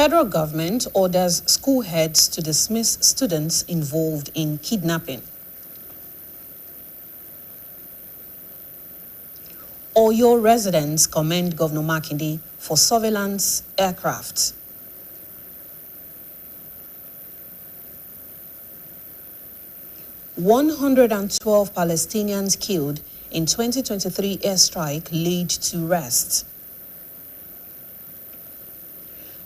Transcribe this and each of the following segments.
Federal government orders school heads to dismiss students involved in kidnapping. Oyo residents commend Governor Makinde for surveillance aircraft. "112 Palestinians killed in 2023 airstrike laid to rest."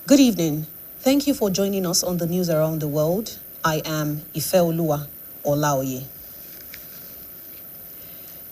Good evening. Thank you for joining us on the news around the world. I am Ifeoluwa Olaoye.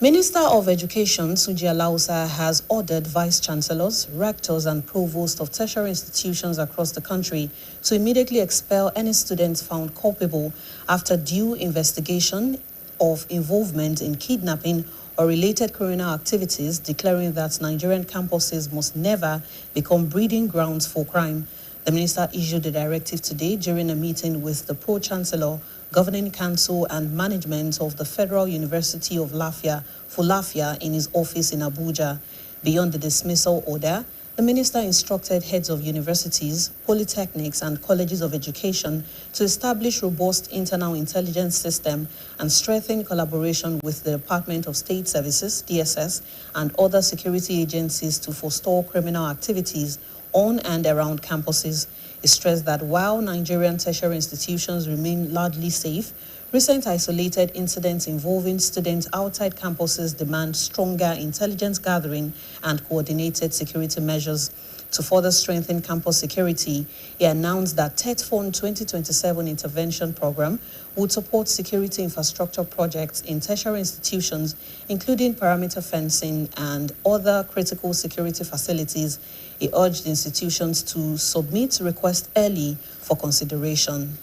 Minister of Education Suji Alausa has ordered vice-chancellors, rectors and provosts of tertiary institutions across the country to immediately expel any students found culpable after due investigation of involvement in kidnapping or related criminal activities, declaring that Nigerian campuses must never become breeding grounds for crime. The minister issued the directive today during a meeting with the Pro-Chancellor, Governing Council and management of the Federal University of Lafia, Fulafia, in his office in Abuja. Beyond the dismissal order, the minister instructed heads of universities, polytechnics and colleges of education to establish robust internal intelligence system and strengthen collaboration with the Department of State Services, DSS, and other security agencies to forestall criminal activities on and around campuses. He stressed that while Nigerian tertiary institutions remain largely safe, recent isolated incidents involving students outside campuses demand stronger intelligence gathering and coordinated security measures. To further strengthen campus security, he announced that TETFund 2027 intervention program would support security infrastructure projects in tertiary institutions, including perimeter fencing and other critical security facilities. He urged institutions to submit requests early for consideration.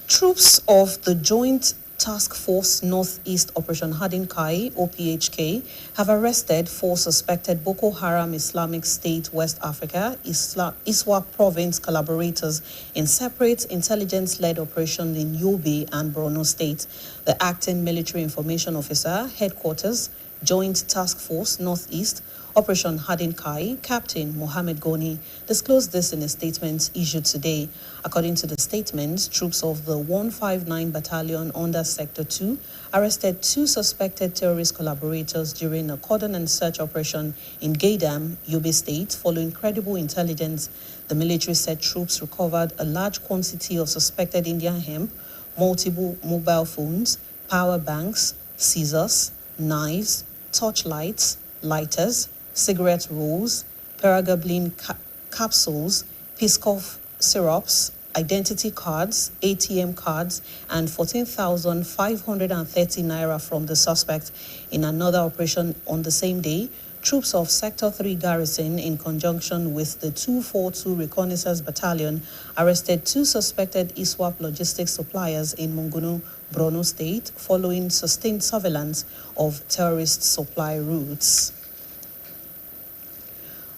Troops of the Joint Task Force Northeast Operation Hardin Kai, OPHK, have arrested 4 suspected Boko Haram Islamic State West Africa, ISWAP province collaborators in separate intelligence-led operations in Yobe and Borno State. The acting military information officer, headquarters, Joint Task Force Northeast, Operation Hardin Kai, Captain Mohammed Goni, disclosed this in a statement issued today. According to the statement, troops of the 159 Battalion under Sector 2 arrested 2 suspected terrorist collaborators during a cordon and search operation in Gaydam, Yobe State, following credible intelligence. The military said troops recovered a large quantity of suspected Indian hemp, multiple mobile phones, power banks, scissors, knives, torchlights, lighters, cigarette rolls, Paragablin capsules, Piscoff syrups, identity cards, ATM cards, and 14,530 naira from the suspect. In another operation on the same day, troops of Sector 3 Garrison, in conjunction with the 242 Reconnaissance Battalion, arrested 2 suspected ISWAP logistics suppliers in Mungunu, Borno State, following sustained surveillance of terrorist supply routes.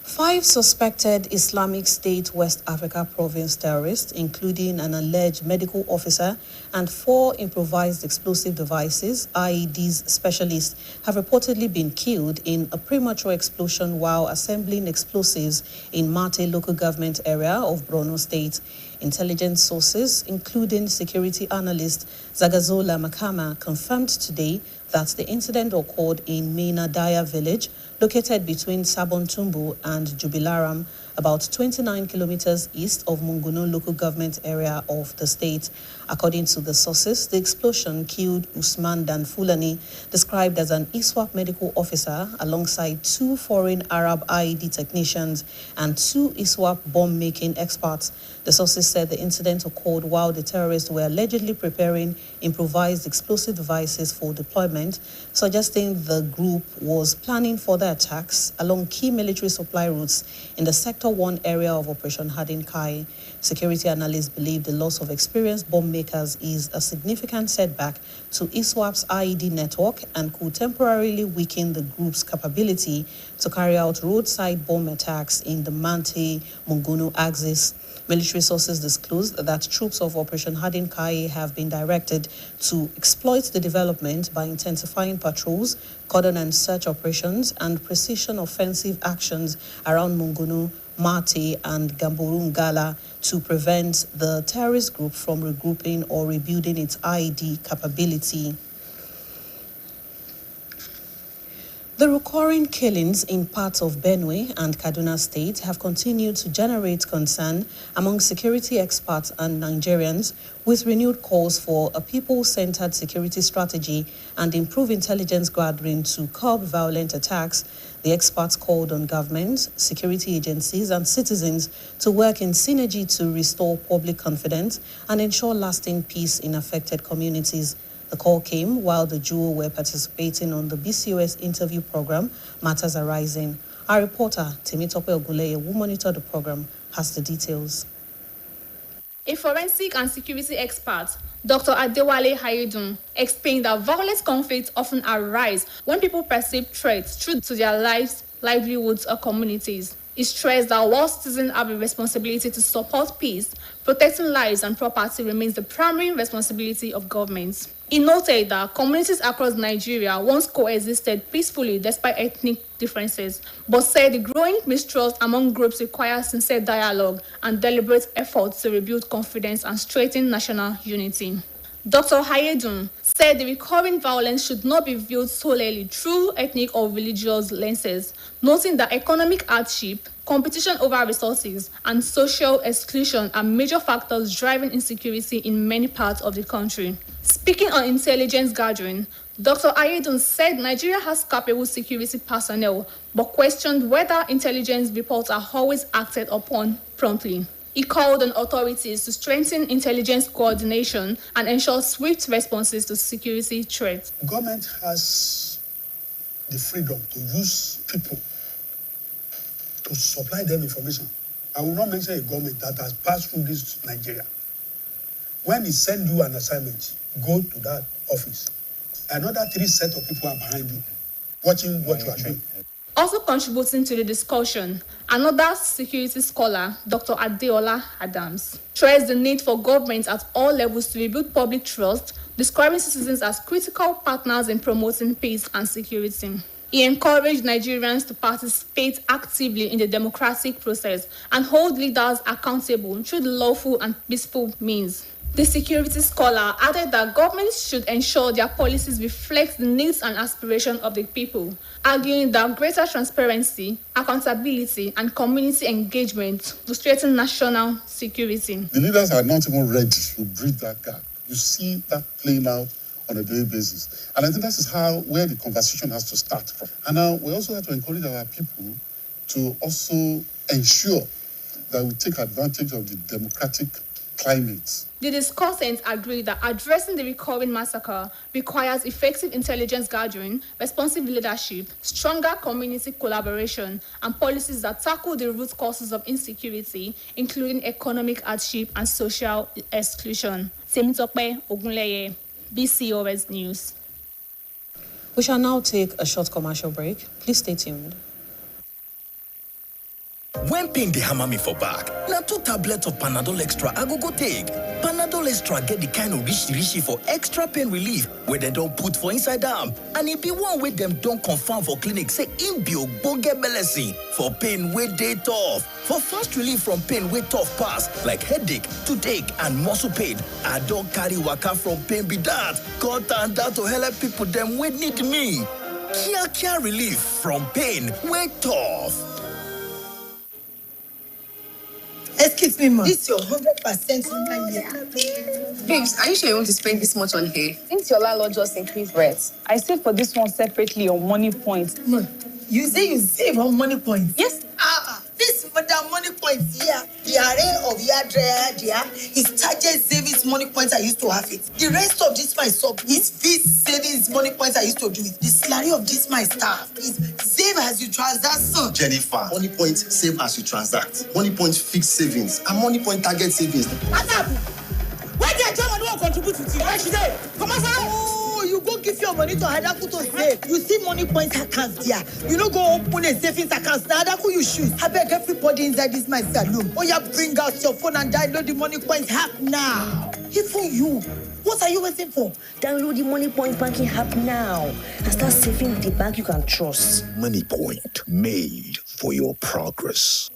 5 suspected Islamic State West Africa province terrorists, including an alleged medical officer and 4 improvised explosive devices (IEDs) specialists, have reportedly been killed in a premature explosion while assembling explosives in Mate local government area of Borno State. Intelligence sources, including security analyst Zagazola Makama, confirmed today that the incident occurred in Mainadaya village, located between Sabon-Tumbu and Jubilaram, about 29 kilometers east of Mungunu local government area of the state. According to the sources, the explosion killed Usman Dan Fulani, described as an ISWAP medical officer, alongside 2 foreign Arab IED technicians and 2 ISWAP bomb-making experts. The sources said the incident occurred while the terrorists were allegedly preparing improvised explosive devices for deployment, suggesting the group was planning further attacks along key military supply routes in the Sector 1 area of Operation Hardin Kai. Security analysts believe the loss of experienced bomb makers is a significant setback to ISWAP's IED network and could temporarily weaken the group's capability to carry out roadside bomb attacks in the Mante-Mungunu axis. Military sources disclosed that troops of Operation Hardin Kai have been directed to exploit the development by intensifying patrols, cordon and search operations, and precision offensive actions around Mungunu, Mate, and Gamborungala to prevent the terrorist group from regrouping or rebuilding its IED capability. The recurring killings in parts of Benue and Kaduna State have continued to generate concern among security experts and Nigerians, with renewed calls for a people-centered security strategy and improved intelligence gathering to curb violent attacks. The experts called on governments, security agencies, and citizens to work in synergy to restore public confidence and ensure lasting peace in affected communities. The call came while the duo were participating on the BCOS interview program, Matters Arising. Our reporter, Temitope Oguleye, who monitored the program, has the details. A forensic and security expert, Dr. Adewale Hayedun, explained that violent conflicts often arise when people perceive threats to their lives, livelihoods, or communities. He stressed that while citizens have a responsibility to support peace, protecting lives and property remains the primary responsibility of governments. He noted that communities across Nigeria once coexisted peacefully despite ethnic differences, but said the growing mistrust among groups requires sincere dialogue and deliberate efforts to rebuild confidence and strengthen national unity. Dr. Hayedun said the recurring violence should not be viewed solely through ethnic or religious lenses, noting that economic hardship, competition over resources, and social exclusion are major factors driving insecurity in many parts of the country. Speaking on intelligence gathering, Dr. Hayedun said Nigeria has capable security personnel, but questioned whether intelligence reports are always acted upon promptly. He called on authorities to strengthen intelligence coordination and ensure swift responses to security threats. The government has the freedom to use people to supply them information. I will not mention a government that has passed through this Nigeria. When it sends you an assignment, go to that office. Another 3 sets of people are behind you, watching what you are doing. Also contributing to the discussion, another security scholar, Dr. Adeola Adams, stressed the need for governments at all levels to rebuild public trust, describing citizens as critical partners in promoting peace and security. He encouraged Nigerians to participate actively in the democratic process and hold leaders accountable through the lawful and peaceful means. The security scholar added that governments should ensure their policies reflect the needs and aspirations of the people, arguing that greater transparency, accountability, and community engagement will strengthen national security. The leaders are not even ready to bridge that gap. You see that playing out on a daily basis. And I think that is where the conversation has to start from. And now we also have to encourage our people to also ensure that we take advantage of the democratic climate. The discussants agreed that addressing the recurring massacre requires effective intelligence gathering, responsive leadership, stronger community collaboration, and policies that tackle the root causes of insecurity, including economic hardship and social exclusion. Temitope Ogunleye, BCOS News. We shall now take a short commercial break. Please stay tuned. When pain dey hammer me for back, na 2 tablets of Panadol Extra I go take. Panadol Extra get the kind of rishi for extra pain relief wey dem don put for inside am, and e be one wey dem don confirm for clinic say im be ogbonge medicine for pain wey dey tough. For fast relief from pain wey tough pass, like headache, toothache, and muscle pain, I don carry waka from pain be that, come tanda to help people dem wey need me. Kia relief from pain wey tough. Excuse me, ma. This is your 100% year. Babes, are you sure you want to spend this much on hair? Since your landlord just increased rent, I saved for this one separately on money point. Ma, you say you save on money points? Yes. This madam money points here, the array of your there is target savings money points I used to have it. The rest of this my sub is this savings money points I used to do it. The salary of this my staff is save as you transact, son. Jennifer, money point save as you transact. Money point fixed savings and money point target savings. What's up? Why did German won't contribute to you? Why should they? Come on, oh, you go give your money to Hadaku to save. You see money point accounts there. You don't go open a savings account. Now Hadaku you shoot. I beg everybody inside this my saloon. Oh, yeah, bring out your phone and download the money point app now. Even you. What are you waiting for? Download the Money Point banking app now and start saving with the bank you can trust. Money Point, made for your progress.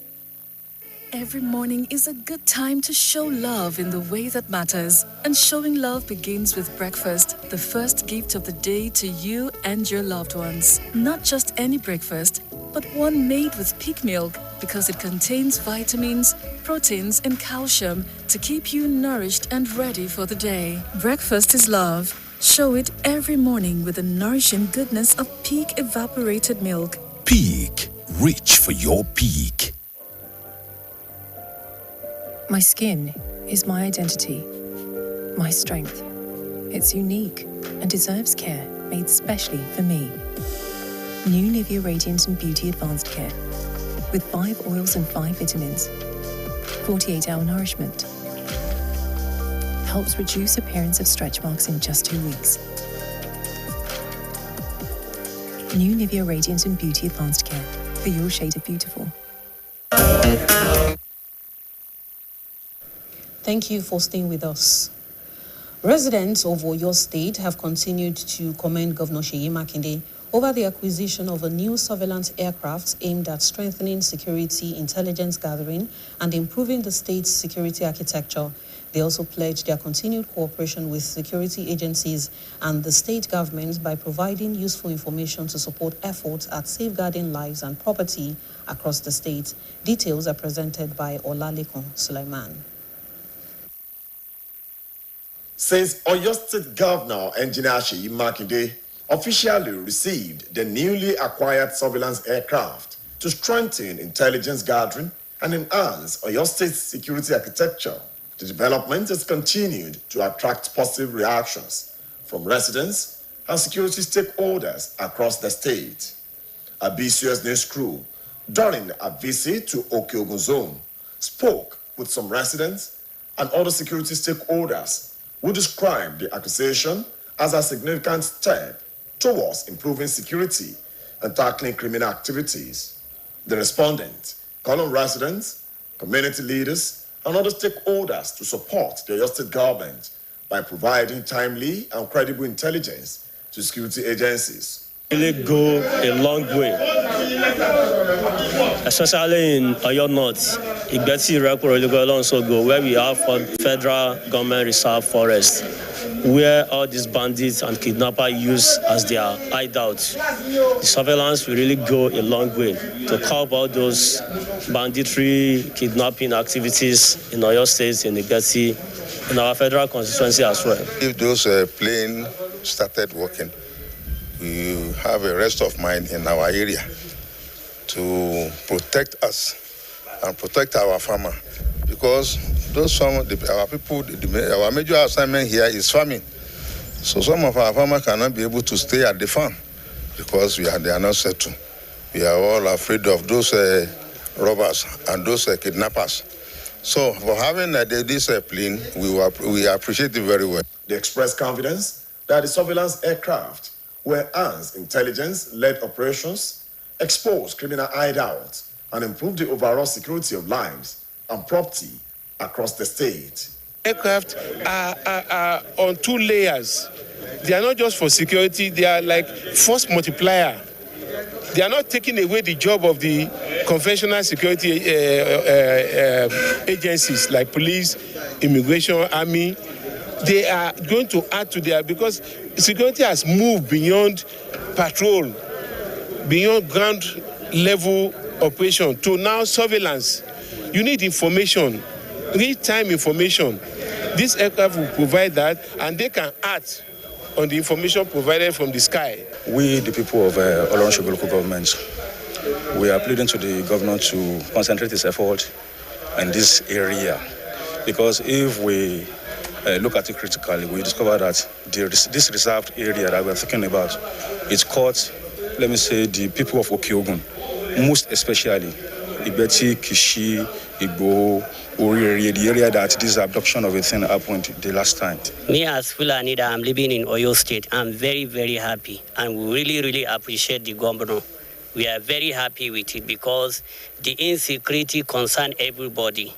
every morning is a good time to show love in the way that matters. And showing love begins with breakfast, the first gift of the day to you and your loved ones. Not just any breakfast, but one made with peak milk because it contains vitamins, proteins, and calcium to keep you nourished and ready for the day. Breakfast is love. Show it every morning with the nourishing goodness of Peak evaporated milk. Peak. Reach for your peak. My skin is my identity, my strength. It's unique and deserves care made specially for me. New Nivea Radiant and Beauty Advanced Care with 5 oils and 5 vitamins. 48-hour nourishment. Helps reduce appearance of stretch marks in just 2 weeks. New Nivea Radiant and Beauty Advanced Care for your shade of beautiful. Thank you for staying with us. Residents of Oyo State have continued to commend Governor Seyi Makinde over the acquisition of a new surveillance aircraft aimed at strengthening security intelligence gathering and improving the state's security architecture. They also pledged their continued cooperation with security agencies and the state government by providing useful information to support efforts at safeguarding lives and property across the state. Details are presented by Olalekun Sulaiman. Since Oyo State Governor Engineer Seyi Makinde officially received the newly acquired surveillance aircraft to strengthen intelligence gathering and enhance Oyo State's security architecture, the development has continued to attract positive reactions from residents and security stakeholders across the state. A BCOS news crew, during a visit to Okeogun Zone, spoke with some residents and other security stakeholders who described the acquisition as a significant step towards improving security and tackling criminal activities. The respondent called on residents, community leaders, and other stakeholders to support the Oyo State government by providing timely and credible intelligence to security agencies. Really go a long way, especially in Oyo North, Igbeti Rekoro, where we have federal government reserve forest, where all these bandits and kidnappers use as their hideouts. The surveillance will really go a long way to curb all those banditry, kidnapping activities in Oyo State, in Igbeti, in our federal constituency as well. If those planes started working, we have a rest of mind in our area to protect us and protect our farmer, because our people, our major assignment here is farming. So some of our farmers cannot be able to stay at the farm because they are not settled. We are all afraid of those robbers and those kidnappers. So for having this plane, we appreciate it very well. They expressed confidence that the surveillance aircraft will enhance intelligence-led operations, expose criminal hideouts, and improve the overall security of lives and property across the state. Aircraft are on 2 layers. They are not just for security, they are like force multiplier. They are not taking away the job of the conventional security agencies like police, immigration, army. They are going to add to their, because security has moved beyond patrol, beyond ground level operation to now surveillance. You need information, real-time information. This aircraft will provide that, and they can act on the information provided from the sky. We, the people of Olorun local government, we are pleading to the governor to concentrate his effort in this area, because if we look at it critically, we discover that this reserved area that we're thinking about, it's caught, let me say, the people of Okeogun, most especially Igbeti, Kishi, Igbo, Oriri, the area that this abduction of a thing happened the last time. Me as Fulani that I'm living in Oyo State, I'm very, very happy, and we really, really appreciate the governor. We are very happy with it because the insecurity concerns everybody,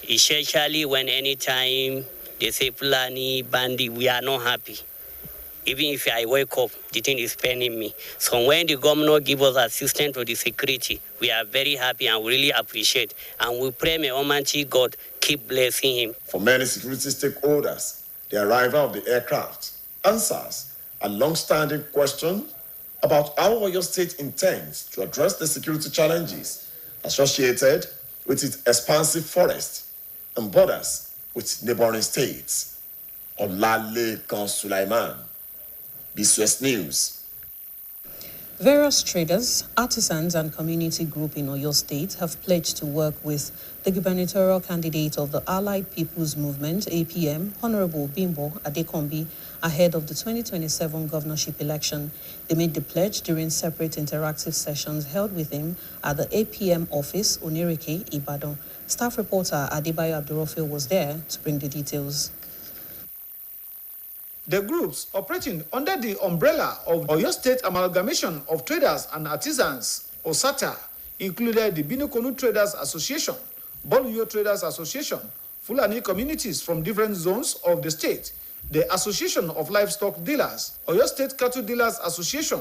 especially when anytime they say Fulani, Bandi, we are not happy. Even if I wake up, the thing is paining me. So when the governor give us assistance to the security, we are very happy and we really appreciate. And we pray may Almighty God keep blessing him. For many security stakeholders, the arrival of the aircraft answers a long-standing question about how Oyo State intends to address the security challenges associated with its expansive forest and borders with neighboring states. Olalekan Sulaiman, BCOS News. Various traders, artisans, and community groups in Oyo State have pledged to work with the gubernatorial candidate of the Allied People's Movement, APM, Honorable Bimbo Adekombi, ahead of the 2027 governorship election. They made the pledge during separate interactive sessions held with him at the APM office, Onirike, Ibadan. Staff reporter Adebayo Abdurrafil was there to bring the details. The groups operating under the umbrella of Oyo State Amalgamation of Traders and Artisans, OSATA, included the Binokonu Traders Association, Boluyo Traders Association, Fulani communities from different zones of the state, the Association of Livestock Dealers, Oyo State Cattle Dealers Association,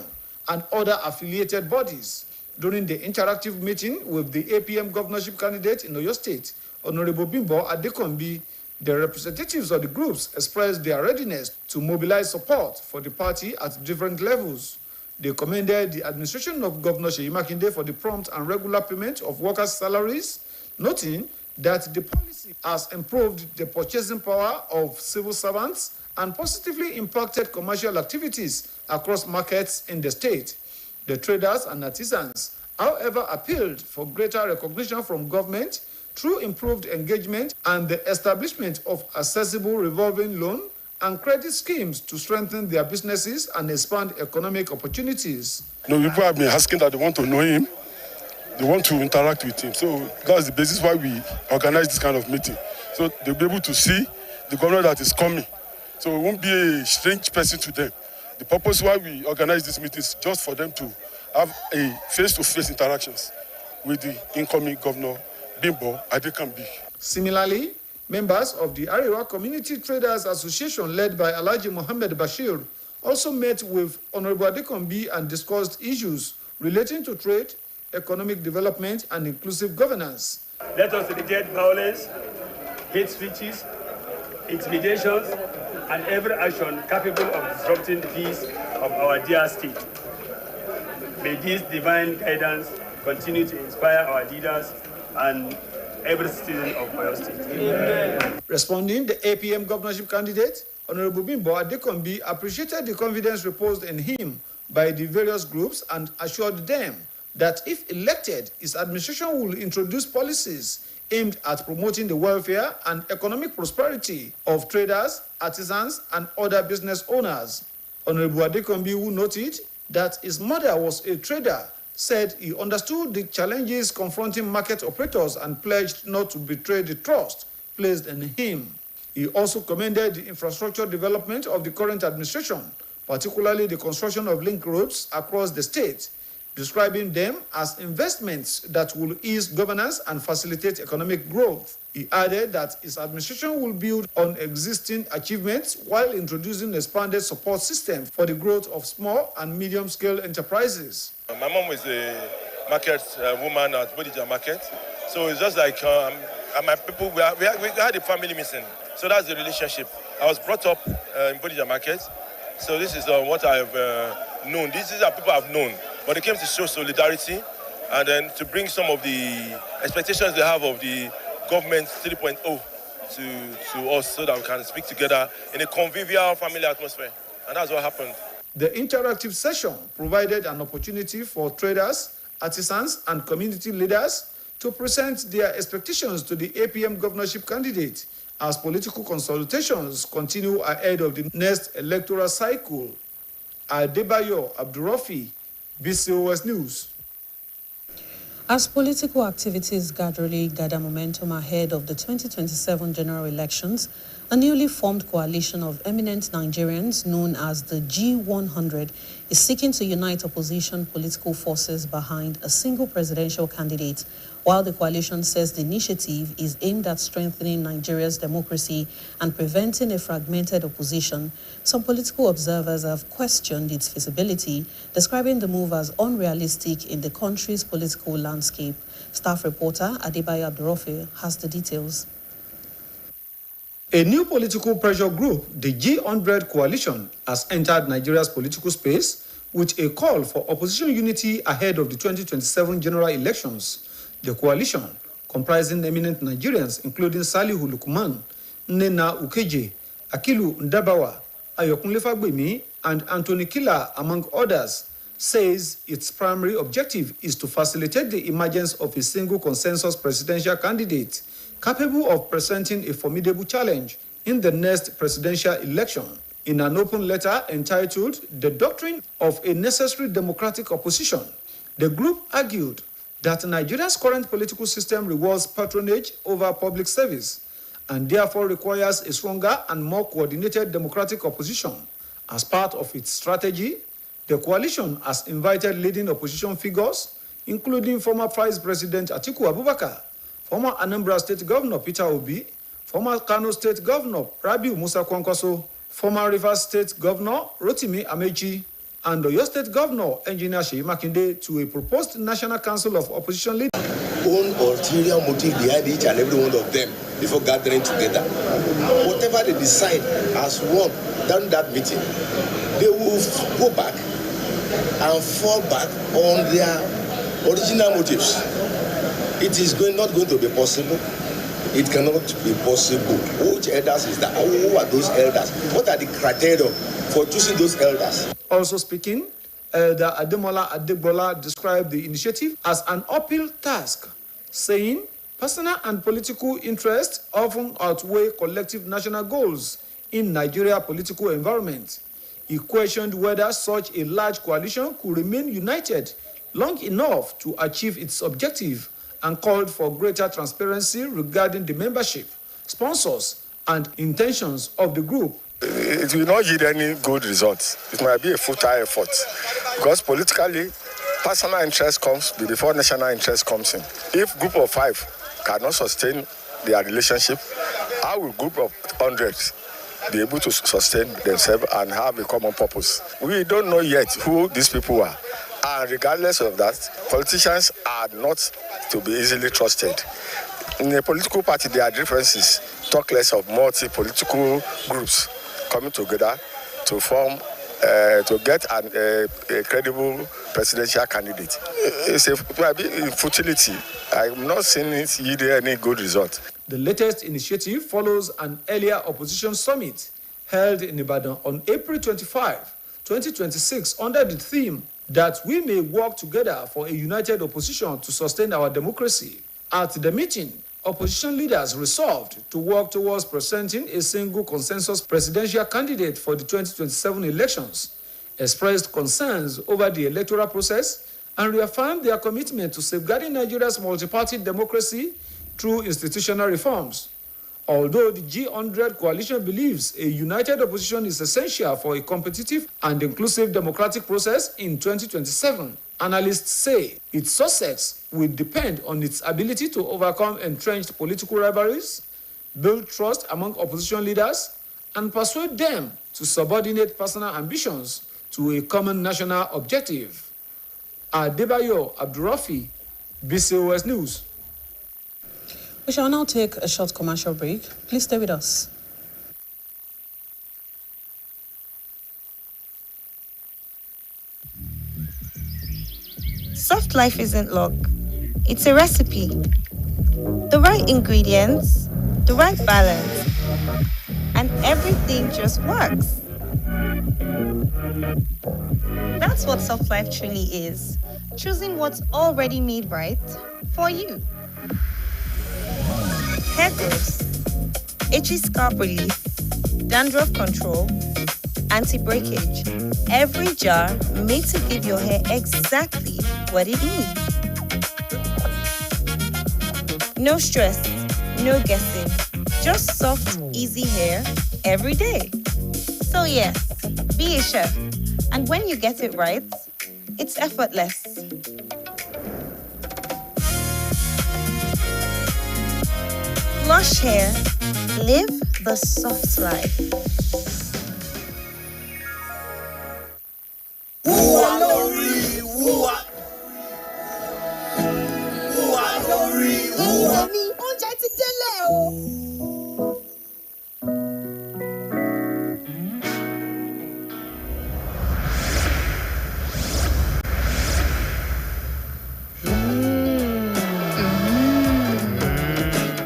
and other affiliated bodies. During the interactive meeting with the APM governorship candidate in Oyo State, Honorable Bimbo Adekombi, the representatives of the groups expressed their readiness to mobilize support for the party at different levels. They commended the administration of Governor Seyi Makinde for the prompt and regular payment of workers' salaries, noting that the policy has improved the purchasing power of civil servants and positively impacted commercial activities across markets in the state. The traders and artisans, however, appealed for greater recognition from government through improved engagement and the establishment of accessible revolving loan and credit schemes to strengthen their businesses and expand economic opportunities. People have been asking that they want to know him, they want to interact with him. So that's the basis why we organize this kind of meeting. So they'll be able to see the governor that is coming. So it won't be a strange person to them. The purpose why we organize this meeting is just for them to have a face-to-face interactions with the incoming governor, Bimbo Adekombi. Similarly, members of the Arewa Community Traders Association led by Alhaji Mohammed Bashir also met with Honorable Adekombi and discussed issues relating to trade, economic development, and inclusive governance. Let us reject violence, hate speeches, intimidations, and every action capable of disrupting the peace of our dear state. May this divine guidance continue to inspire our leaders and every citizen of Oyo State. Amen. Responding, the APM governorship candidate, Honorable Bimbo Adekombi, appreciated the confidence reposed in him by the various groups and assured them that if elected, his administration will introduce policies aimed at promoting the welfare and economic prosperity of traders, artisans, and other business owners. Honorable Adekombi, who noted that his mother was a trader, said he understood the challenges confronting market operators and pledged not to betray the trust placed in him. He also commended the infrastructure development of the current administration, particularly the construction of link roads across the state, describing them as investments that will ease governance and facilitate economic growth. He added that his administration will build on existing achievements while introducing an expanded support system for the growth of small and medium-scale enterprises. My mom was a market woman at Bodija Market, so it's just like and my people, we had a family missing, so that's the relationship. I was brought up in Bodija Market, so this is what I've known. These are people I've known, but it came to show solidarity and then to bring some of the expectations they have of the government 3.0 to us so that we can speak together in a convivial family atmosphere, and that's what happened. The interactive session provided an opportunity for traders, artisans, and community leaders to present their expectations to the APM governorship candidate as political consultations continue ahead of the next electoral cycle. Adebayo Abdurrafil, BCOS News. As political activities gradually gather momentum ahead of the 2027 general elections, A newly formed coalition of eminent Nigerians known as the G100 is seeking to unite opposition political forces behind a single presidential candidate. While the coalition says the initiative is aimed at strengthening Nigeria's democracy and preventing a fragmented opposition, some political observers have questioned its feasibility, describing the move as unrealistic in the country's political landscape. Staff reporter Adebayo Abdurrafi has the details. A new political pressure group, the G100 Coalition, has entered Nigeria's political space with a call for opposition unity ahead of the 2027 general elections. The coalition, comprising eminent Nigerians including Salihu Lukman, Nnena Ukeje, Akilu Ndabawa, Ayokunle Fagbemi, and Anthony Kila, among others, says its primary objective is to facilitate the emergence of a single consensus presidential candidate capable of presenting a formidable challenge in the next presidential election. In an open letter entitled The Doctrine of a Necessary Democratic Opposition, the group argued that Nigeria's current political system rewards patronage over public service and therefore requires a stronger and more coordinated democratic opposition. As part of its strategy, the coalition has invited leading opposition figures, including former Vice President Atiku Abubakar, former Anambra State Governor Peter Obi, former Kano State Governor Rabiu Musa Kwankwaso, former Rivers State Governor Rotimi Amechi, and Oyo State Governor Engineer Seyi Makinde to a proposed National Council of Opposition Leaders. Own ulterior motive behind each and every one of them before gathering together. Whatever they decide as one during that meeting, they will go back and fall back on their original motives. It is not going to be possible. It cannot be possible. Which elders is that? Who are those elders? What are the criteria for choosing those elders? Also speaking, Elder Ademola Adegbola described the initiative as an uphill task, saying personal and political interests often outweigh collective national goals in Nigeria's political environment. He questioned whether such a large coalition could remain united long enough to achieve its objective and called for greater transparency regarding the membership, sponsors, and intentions of the group. It will not yield any good results. It might be a futile effort because politically, personal interest comes before national interest comes in. If group of 5 cannot sustain their relationship, how will group of 100 be able to sustain themselves and have a common purpose? We don't know yet who these people are. And regardless of that, politicians are not to be easily trusted. In a political party, there are differences. Talk less of multi-political groups coming together to form, to get a credible presidential candidate. It's a futility. I'm not seeing it yield any good result. The latest initiative follows an earlier opposition summit held in Ibadan on April 25, 2026, under the theme that we may work together for a united opposition to sustain our democracy. At the meeting, opposition leaders resolved to work towards presenting a single consensus presidential candidate for the 2027 elections, expressed concerns over the electoral process, and reaffirmed their commitment to safeguarding Nigeria's multi-party democracy through institutional reforms. Although the G100 coalition believes a united opposition is essential for a competitive and inclusive democratic process in 2027, analysts say its success will depend on its ability to overcome entrenched political rivalries, build trust among opposition leaders, and persuade them to subordinate personal ambitions to a common national objective. Adebayo Abdurrafi, BCOS News. We shall now take a short commercial break. Please stay with us. Soft life isn't luck. It's a recipe. The right ingredients, the right balance, and everything just works. That's what soft life truly is. Choosing what's already made right for you. Hair growth, itchy scalp relief, dandruff control, anti-breakage. Every jar made to give your hair exactly what it needs. No stress, no guessing. Just soft, easy hair every day. So yes, be a chef. And when you get it right, it's effortless. Lush hair, live the soft life. Oúnjẹ ti délẹ̀ o.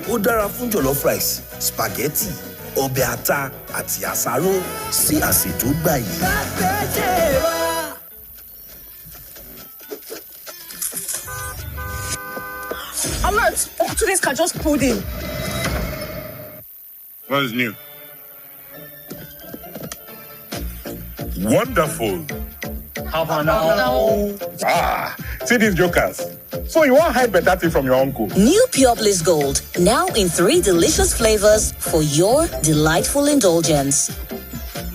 Ó dára fún jollof rice, spaghetti, ọbẹ̀ ata àti àsáró sí àsè tó gbà yìí. Alert! Opportunities can just pulled in. What is new? Wonderful. How about now? Ah, see these jokers. So you want hide better thing from your uncle? New Pure Bliss Gold, now in 3 delicious flavors for your delightful indulgence.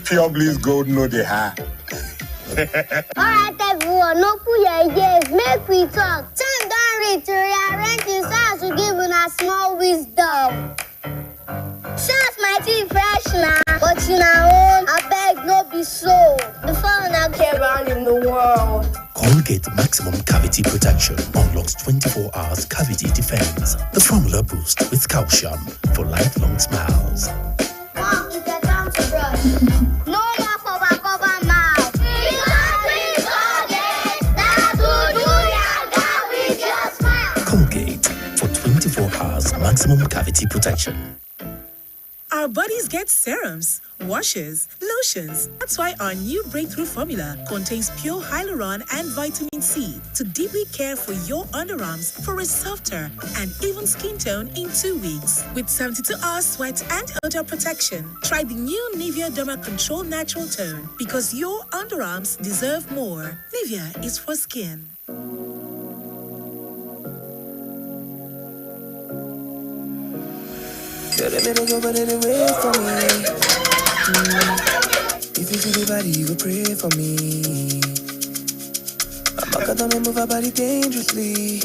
Pure Bliss Gold, no they have. Alright everyone, no put your ears, make we talk. Time don't reach to rearrange the sounds to give una small wisdom. Sounds mighty fresh now, but you know, I beg no be so. The fun I care around in the world. Colgate Maximum Cavity Protection unlocks 24 hours cavity defense. The formula boost with calcium for lifelong smiles. Mom, it's a time to brush. No more cover mouth. Because Colgate, that's what do ya got with your smile. Colgate for 24 hours maximum cavity protection. Our bodies get serums, washes, lotions. That's why our new breakthrough formula contains pure hyaluron and vitamin C to deeply care for your underarms for a softer and even skin tone in 2 weeks. With 72 hours sweat and odor protection, try the new Nivea Derma Control Natural Tone because your underarms deserve more. Nivea is for skin. Better go, but it wait for me. If you feel the body, you will pray for me. I'm not gonna move our body dangerously.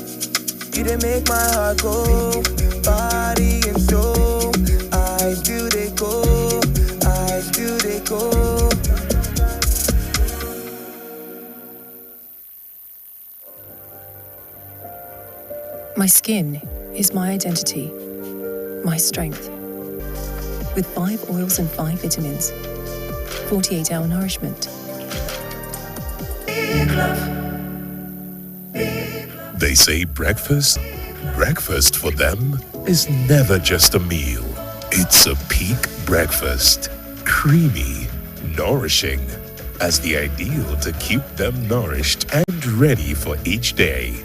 You didn't make my heart go, body and soul. I do they go, I do they go. My skin is my identity, my strength. With 5 oils and 5 vitamins, 48-hour nourishment. They say breakfast for them is never just a meal. It's a peak breakfast. Creamy, nourishing, as the ideal to keep them nourished and ready for each day.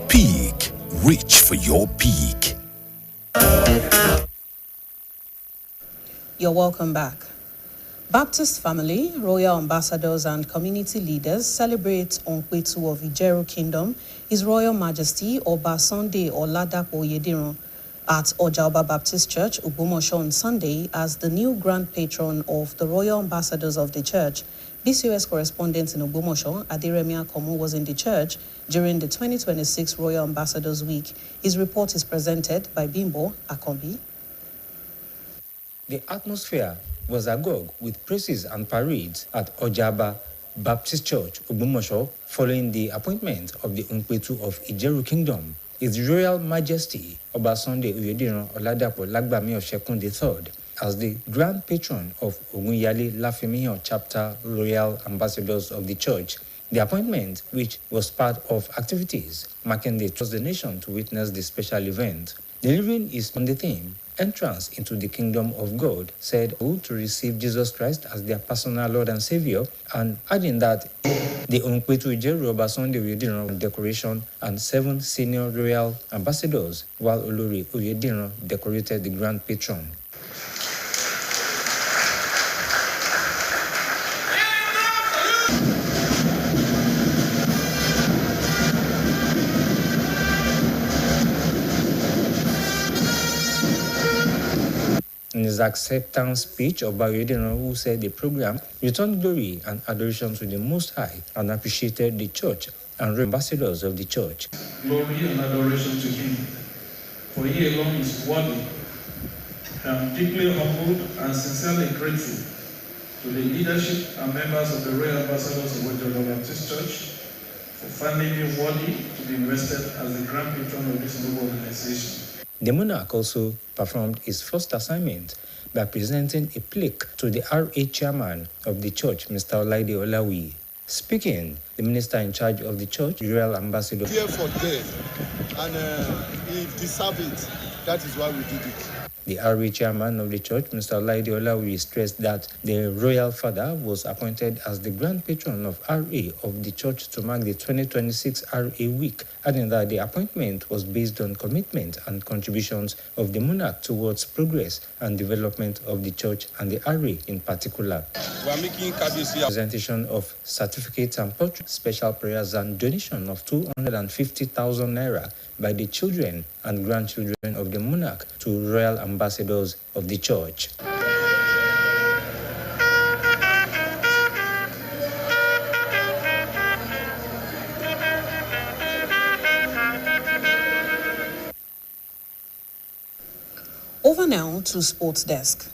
Peak. Reach for your peak. You're welcome back. Baptist family, royal ambassadors and community leaders celebrate Onkwetu of Ijeru Kingdom, His Royal Majesty Oba Sunday Oladapo Oyediran at Ojaoba Baptist Church, Ogbomoso on Sunday as the new grand patron of the royal ambassadors of the church. BCOS correspondent in Ogbomoso, Aderemi Akomu, was in the church during the 2026 Royal Ambassadors Week. His report is presented by Bimbo Akombi. The atmosphere was agog with praises and parades at Ojaoba Baptist Church, Ogbomoso, following the appointment of the Onkwetu of Ijeru Kingdom, His Royal Majesty Oba Sunday Oyediran Oladapo Lagbami of Shekun III, as the Grand Patron of Ogunyale Lafemihan Chapter Royal Ambassadors of the Church. The appointment, which was part of activities marking the Trust the Nation to witness the special event. Delivering is on the theme, Entrance into the Kingdom of God, said who to receive Jesus Christ as their personal Lord and Savior, and adding that the Onkwetu Ijeru Oba Sunday Oyediran decoration and 7 senior royal ambassadors, while Olori Oyediran decorated the Grand Patron. his acceptance speech, Obayodun, who said the program returned glory and adoration to the Most High and appreciated the church and ambassadors of the church. Glory and adoration to him, for he alone is worthy. I am deeply humbled and sincerely grateful to the leadership and members of the Royal Ambassadors of Ojaja Baptist Church for finding me worthy to be invested as the grand patron of this noble organization. The monarch also performed his first assignment by presenting a plaque to the RA chairman of the church, Mr. Olaide Olawi. Speaking, the minister in charge of the church, Royal Ambassador, here for them, and he deserved it. That is why we did it. The RA chairman of the church, Mr. Olaide Olawi, stressed that the royal father was appointed as the grand patron of RA of the church to mark the 2026 RA week, adding that the appointment was based on commitment and contributions of the monarch towards progress and development of the church and the RA in particular. We are making presentation of certificates and portraits, special prayers and donation of 250,000 naira by the children and grandchildren of the monarch to royal ambassadors of the church. Over now to Sports Desk.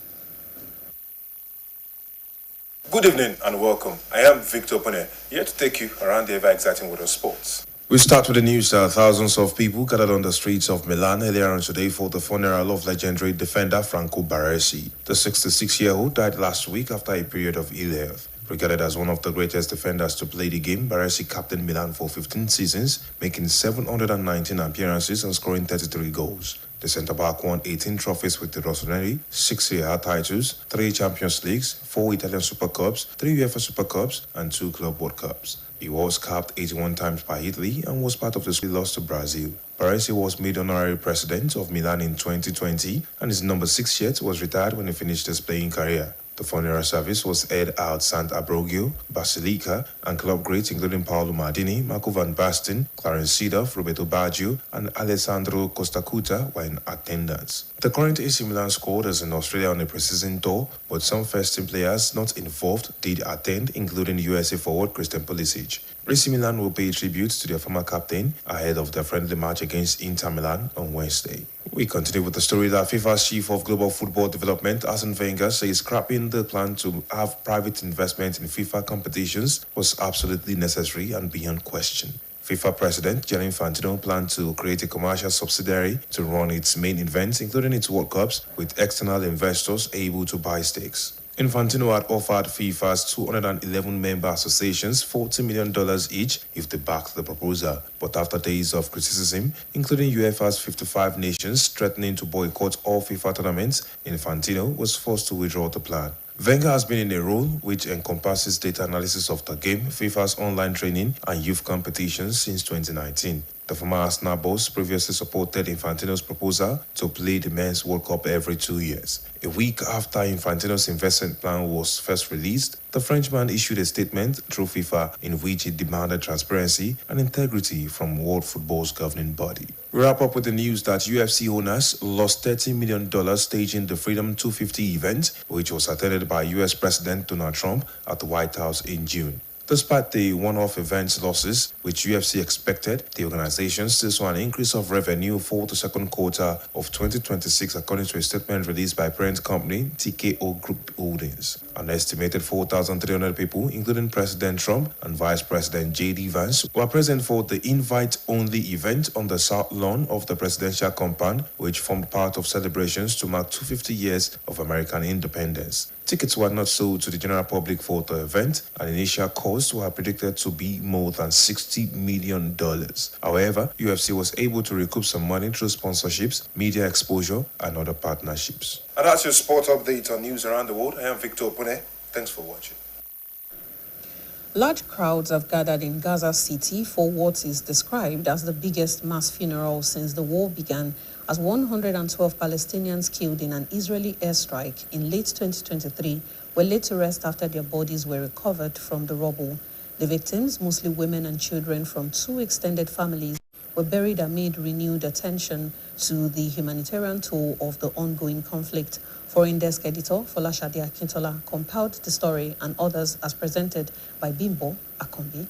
Good evening and welcome. I am Victor Pone, here to take you around the ever-exciting world of sports. We start with the news that thousands of people gathered on the streets of Milan earlier on today for the funeral of legendary defender Franco Baresi. The 66-year-old died last week after a period of ill health. Regarded as one of the greatest defenders to play the game, Baresi captained Milan for 15 seasons, making 719 appearances and scoring 33 goals. The centre-back won 18 trophies with the Rossoneri, 6 Serie A titles, 3 Champions Leagues, 4 Italian Super Cups, 3 UEFA Super Cups, and 2 Club World Cups. He was capped 81 times by Italy and was part of the loss to Brazil. Baresi was made honorary president of Milan in 2020, and his number 6 shirt was retired when he finished his playing career. The funeral service was held at Sant Abrogio, Basilica, and club greats including Paolo Maldini, Marco van Basten, Clarence Seedorf, Roberto Baggio, and Alessandro Costacuta were in attendance. The current AC Milan squad is in Australia on a pre-season tour, but some first-team players not involved did attend, including USA forward Christian Pulisic. AC Milan will pay tribute to their former captain ahead of their friendly match against Inter Milan on Wednesday. We continue with the story that FIFA's Chief of Global Football Development, Arsene Wenger, says scrapping the plan to have private investment in FIFA competitions was absolutely necessary and beyond question. FIFA President Gianni Infantino planned to create a commercial subsidiary to run its main events, including its World Cups, with external investors able to buy stakes. Infantino had offered FIFA's 211 member associations $40 million each if they backed the proposal. But after days of criticism, including UEFA's 55 nations threatening to boycott all FIFA tournaments, Infantino was forced to withdraw the plan. Wenger has been in a role which encompasses data analysis of the game, FIFA's online training, and youth competitions since 2019. The former Arsenal boss previously supported Infantino's proposal to play the Men's World Cup every 2 years. A week after Infantino's investment plan was first released, the Frenchman issued a statement through FIFA in which he demanded transparency and integrity from world football's governing body. We wrap up with the news that UFC owners lost $30 million staging the Freedom 250 event, which was attended by US President Donald Trump at the White House in June. Despite the one-off events losses, which UFC expected, the organization still saw an increase of revenue for the second quarter of 2026, according to a statement released by parent company TKO Group Holdings. An estimated 4,300 people, including President Trump and Vice President J.D. Vance, were present for the invite-only event on the south lawn of the presidential compound, which formed part of celebrations to mark 250 years of American independence. Tickets were not sold to the general public for the event, and initial costs were predicted to be more than $60 million. However, UFC was able to recoup some money through sponsorships, media exposure, and other partnerships. And that's your sport update on news around the world. I am Victor Pune. Thanks for watching. Large crowds have gathered in Gaza City for what is described as the biggest mass funeral since the war began, as 112 Palestinians killed in an Israeli airstrike in late 2023 were laid to rest after their bodies were recovered from the rubble. The victims, mostly women and children from 2 extended families, were buried amid renewed attention to the humanitarian toll of the ongoing conflict. Foreign Desk Editor Folashade Akintola compiled the story and others as presented by Bimbo Akombi.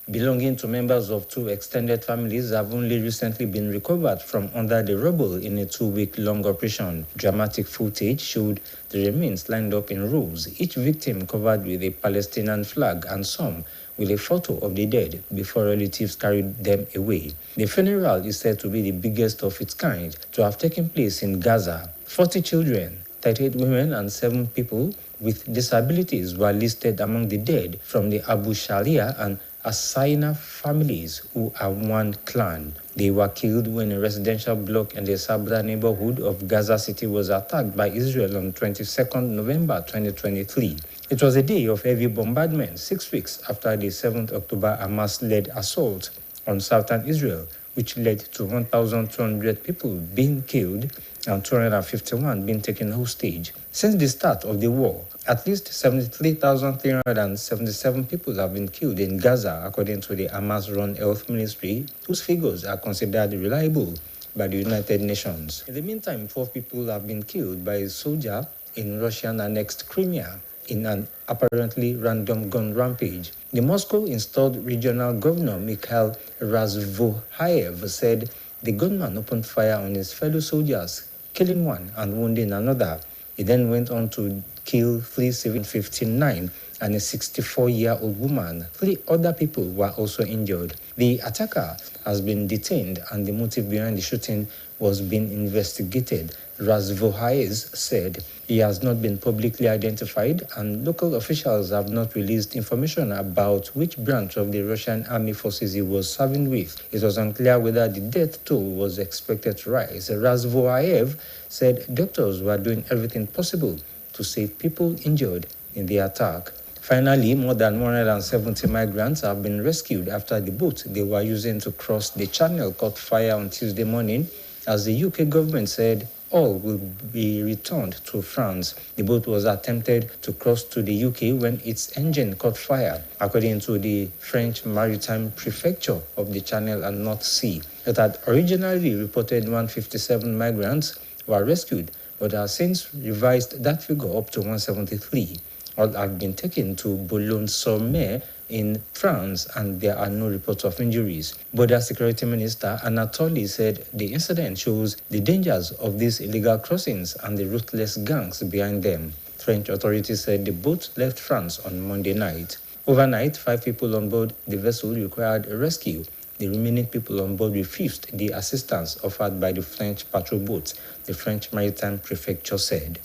Belonging to members of two extended families have only recently been recovered from under the rubble in a 2-week-long operation. Dramatic footage showed the remains lined up in rows, each victim covered with a Palestinian flag and some with a photo of the dead before relatives carried them away. The funeral is said to be the biggest of its kind to have taken place in Gaza. 40 children, 38 women and 7 people with disabilities were listed among the dead from the Abu Shalia and Asaina families, who are one clan. They were killed when a residential block in the Sabra neighborhood of Gaza City was attacked by Israel on 22nd November 2023. It was a day of heavy bombardment, 6 weeks after the 7th October Hamas-led assault on southern Israel, which led to 1,200 people being killed and 251 being taken hostage. Since the start of the war, at least 73,377 people have been killed in Gaza, according to the Hamas-run Health Ministry, whose figures are considered reliable by the United Nations. In the meantime, 4 people have been killed by a soldier in Russian-annexed Crimea in an apparently random gun rampage. The Moscow-installed regional governor Mikhail Razvohaev said the gunman opened fire on his fellow soldiers, killing one and wounding another. He then went on to kill 3 civilians, 59, and a 64-year-old woman. 3 other people were also injured. The attacker has been detained and the motive behind the shooting was being investigated. Razvohaev said he has not been publicly identified and local officials have not released information about which branch of the Russian army forces he was serving with. It was unclear whether the death toll was expected to rise. Razvohaev said doctors were doing everything possible to save people injured in the attack. Finally, more than 170 migrants have been rescued after the boat they were using to cross the channel caught fire on Tuesday morning, as the UK government said all will be returned to France. The boat was attempted to cross to the UK when its engine caught fire, according to the French Maritime Prefecture of the Channel and North Sea. It had originally reported 157 migrants were rescued, but has since revised that figure up to 173. All have been taken to Boulogne-sur-Mer in France, and there are no reports of injuries. Border Security Minister Anatoly said the incident shows the dangers of these illegal crossings and the ruthless gangs behind them. French authorities said the boat left France on Monday night. Overnight, 5 people on board the vessel required a rescue. The remaining people on board refused the assistance offered by the French patrol boats, the French Maritime Prefecture said.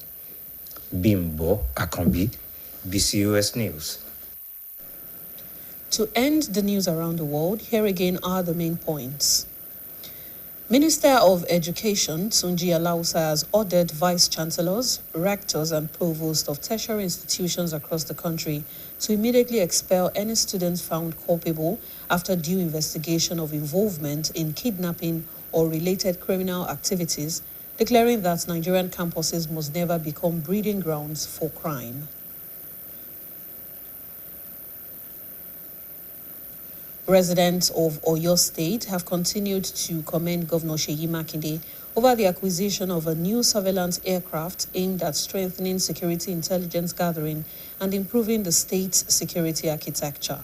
Bimbo Akombi, BCOS News. To end the news around the world, here again are the main points. Minister of Education Tunji Alausa has ordered vice-chancellors, rectors and provosts of tertiary institutions across the country to immediately expel any students found culpable after due investigation of involvement in kidnapping or related criminal activities, declaring that Nigerian campuses must never become breeding grounds for crime. Residents of Oyo State have continued to commend Governor Seyi Makinde over the acquisition of a new surveillance aircraft aimed at strengthening security intelligence gathering and improving the state's security architecture.